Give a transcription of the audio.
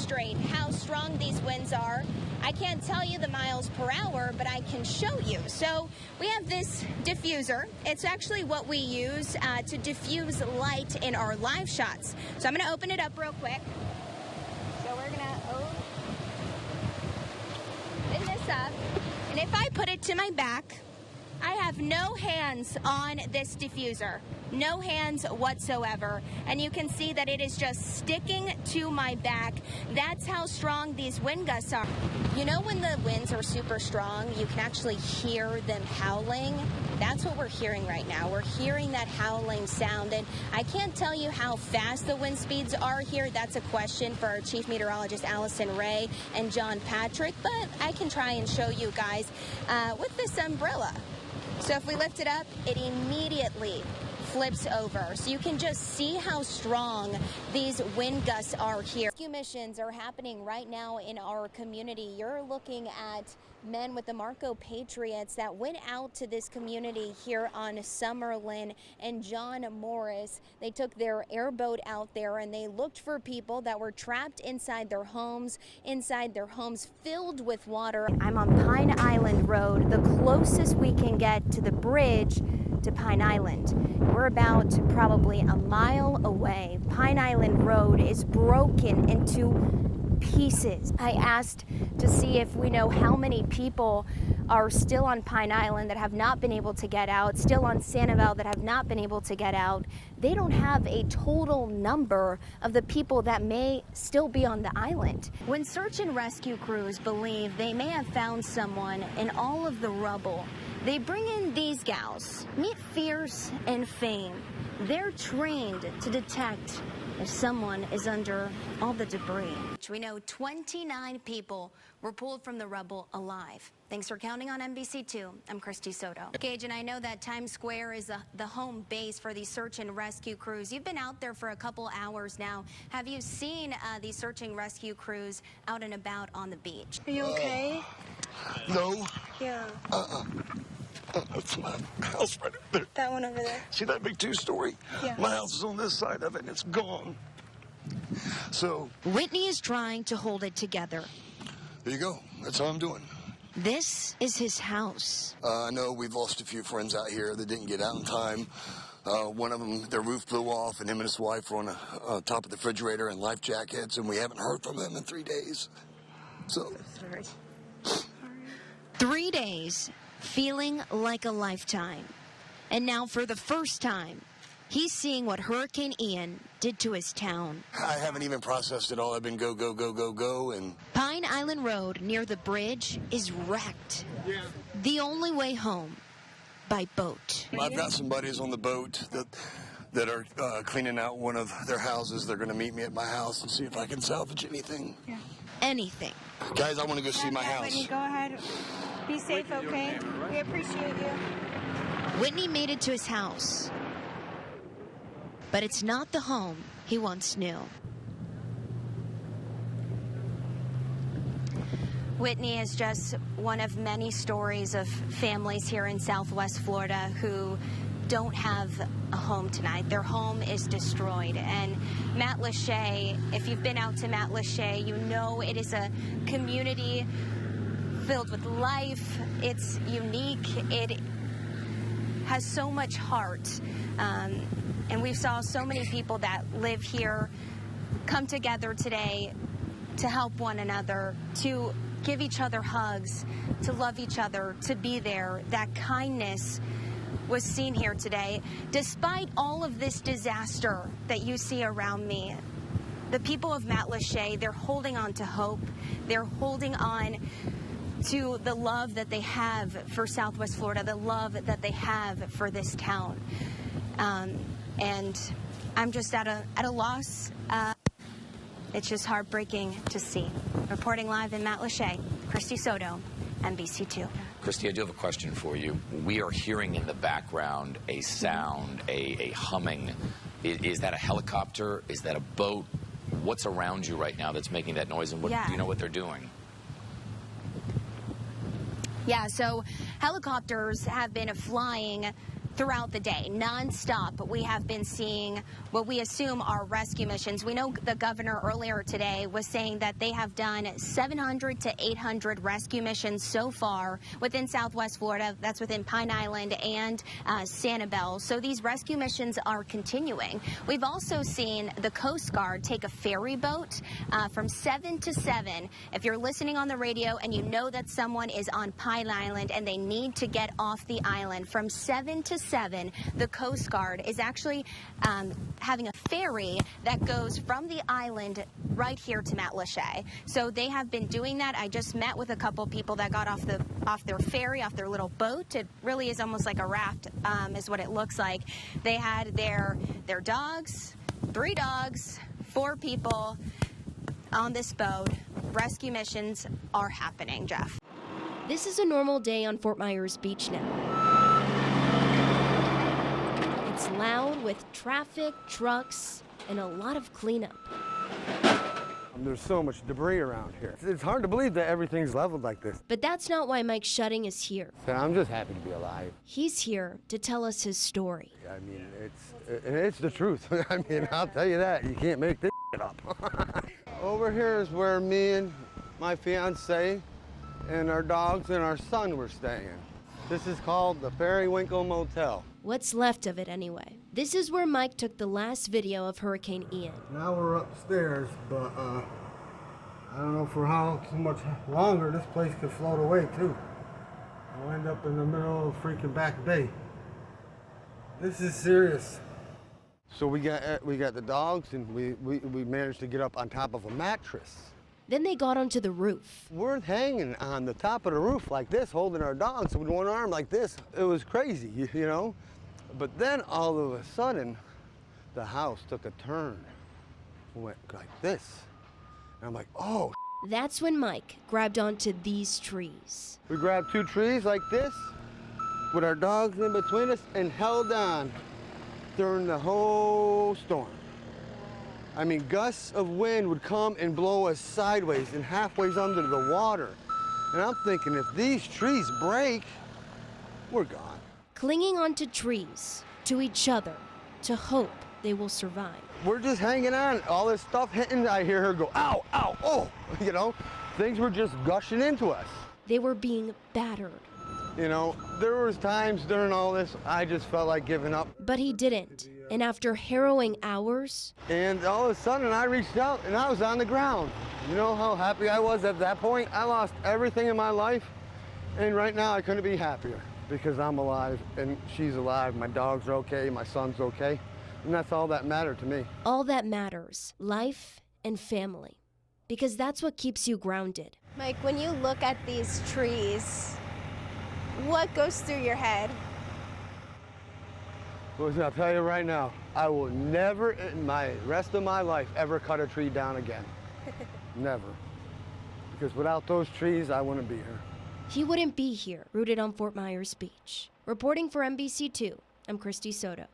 demonstrate how strong these winds are. I can't tell you the miles per hour, but I can show you. So we have this diffuser. It's actually what we use to diffuse light in our live shots. So I'm going to open it up real quick. So we're going to open this up. And if I put it to my back, I have no hands on this diffuser. No hands whatsoever. And you can see that it is just sticking to my back. That's how strong these wind gusts are. You know, when the winds are super strong, you can actually hear them howling. That's what we're hearing right now. We're hearing that howling sound. And I can't tell you how fast the wind speeds are here. That's a question for our chief meteorologist, Allison Ray and John Patrick. But I can try and show you guys with this umbrella. So if we lift it up, it immediately flips over. So you can just see how strong these wind gusts are here. Rescue missions are happening right now in our community. You're looking at men with the Marco Patriots that went out to this community here on Summerlin and John Morris. They took their airboat out there and they looked for people that were trapped inside their homes filled with water. I'm on Pine Island Road, the closest we can get to the bridge to Pine Island. We're about probably a mile away. Pine Island Road is broken into pieces. I asked to see if we know how many people are still on Pine Island that have not been able to get out, still on Sanibel that have not been able to get out. They don't have a total number of the people that may still be on the island. When search and rescue crews believe they may have found someone in all of the rubble, they bring in these gals. Meet Fierce and Fame. They're trained to detect if someone is under all the debris. We know 29 people were pulled from the rubble alive. Thanks for counting on NBC2. I'm Christy Soto. Gage, and I know that Times Square is the home base for these search and rescue crews. You've been out there for a couple hours now. Have you seen these search and rescue crews out and about on the beach? Are you okay? No. Yeah. That's my house right there. That one over there. See that big two-story? Yeah. My house is on this side of it, and it's gone. So Whitney is trying to hold it together. there you go. That's how I'm doing. This is his house. I know we've lost a few friends out here that didn't get out in time. One of them, their roof blew off, and him and his wife were on top of the refrigerator in life jackets, and we haven't heard from them in 3 days. So. Sorry. 3 days, feeling like a lifetime. And now for the first time, he's seeing what Hurricane Ian did to his town. I haven't even processed it all. I've been go, go, go, go, go, and... Pine Island Road near the bridge is wrecked. Yeah. The only way home, by boat. I've got some buddies on the boat that are cleaning out one of their houses. They're going to meet me at my house and see if I can salvage anything. Yeah. Anything. Guys, I want to go see my house. Whitney, go ahead. Be safe, okay? We appreciate you. Whitney made it to his house. But it's not the home he once knew. Whitney is just one of many stories of families here in Southwest Florida who don't have a home tonight. Their home is destroyed. And Matlacha, if you've been out to Matlacha, you know it is a community filled with life. It's unique. It has so much heart. And we saw so many people that live here come together today to help one another, to give each other hugs, to love each other, to be there. That kindness was seen here today. Despite all of this disaster that you see around me, the people of Matlacha, they're holding on to hope. They're holding on to the love that they have for Southwest Florida, the love that they have for this town. And I'm just at a loss. It's just heartbreaking to see. Reporting live in Matlacha, Christy Soto, NBC2. Christy, I do have a question for you. We are hearing in the background a sound, a humming. Is that a helicopter? Is that a boat? What's around you right now that's making that noise, and what, do you know what they're doing? Yeah, so helicopters have been flying throughout the day, nonstop. We have been seeing what we assume are rescue missions. We know the governor earlier today was saying that they have done 700 to 800 rescue missions so far within Southwest Florida. That's within Pine Island and Sanibel. So these rescue missions are continuing. We've also seen the Coast Guard take a ferry boat from 7 to 7. If you're listening on the radio and you know that someone is on Pine Island and they need to get off the island, from 7 to 7, the Coast Guard is actually having a ferry that goes from the island right here to Matlacha. So they have been doing that. I just met with a couple people that got off their ferry, off their little boat. It really is almost like a raft, is what it looks like. They had their dogs, 3 dogs, 4 people on this boat. Rescue missions are happening, Jeff. This is a normal day on Fort Myers Beach now. It's loud with traffic, trucks, and a lot of cleanup. There's so much debris around here. It's hard to believe that everything's leveled like this. But that's not why Mike Shutting is here. So I'm just happy to be alive. He's here to tell us his story. I mean, it's the truth. I mean, I'll tell you that. You can't make this shit up. Over here is where me and my fiance and our dogs and our son were staying. This is called the Periwinkle Motel. What's left of it anyway. This is where Mike took the last video of Hurricane Ian. Now we're upstairs, but I don't know for how much longer this place could float away too. We'll end up in the middle of freaking Back Bay. This is serious. So we got the dogs, and we managed to get up on top of a mattress. Then they got onto the roof. We're hanging on the top of the roof like this, holding our dogs with one arm like this. It was crazy, you know? But then all of a sudden, the house took a turn. Went like this. And I'm like, oh. That's when Mike grabbed onto these trees. We grabbed 2 trees like this, with our dogs in between us, and held on during the whole storm. I mean, gusts of wind would come and blow us sideways and halfway under the water. And I'm thinking, if these trees break, we're gone. Clinging onto trees, to each other, to hope they will survive. We're just hanging on. All this stuff hitting, I hear her go, ow, ow, oh. You know, things were just gushing into us. They were being battered. You know, there was times during all this, I just felt like giving up. But he didn't. And after harrowing hours... And all of a sudden, I reached out and I was on the ground. You know how happy I was at that point? I lost everything in my life. And right now, I couldn't be happier because I'm alive and she's alive. My dogs are okay, my son's okay. And that's all that mattered to me. All that matters, life and family. Because that's what keeps you grounded. Mike, when you look at these trees, what goes through your head? Well, I'll tell you right now, I will never in my rest of my life ever cut a tree down again. Never. Because without those trees, I wouldn't be here. He wouldn't be here, rooted on Fort Myers Beach. Reporting for NBC2, I'm Christy Soto.